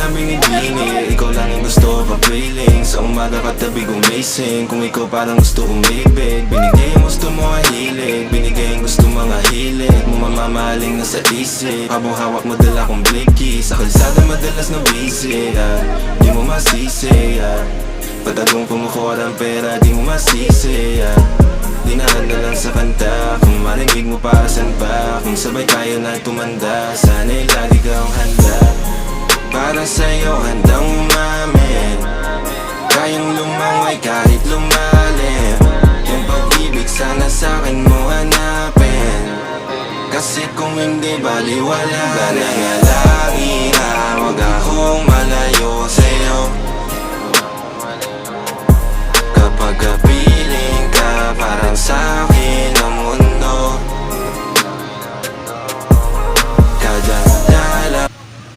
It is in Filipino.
na binibini, ikaw lang yung gusto ko pagpiling. Sa umaga katabi gumising, kung ikaw parang gusto umibig. Binigay yung gusto mo ang hilig, binigay yung gusto mga hilig mo, mamamaling na sa isip. Habang hawak mo dala kong blicky, sa kalsada madalas na busy, di mo masisi, patagong pumukura ang pera, di mo masisi, dinaan na lang sa kanta. Kung marinig mo para saan ba, kung sabay tayo na tumanda, sana'y lagi kang handa. Para sa'yo handang umamin, kayang lumangoy kahit lumalim. Yung pag-ibig sana sa'kin mo hanapin, kasi kung hindi baliwala na nga lang.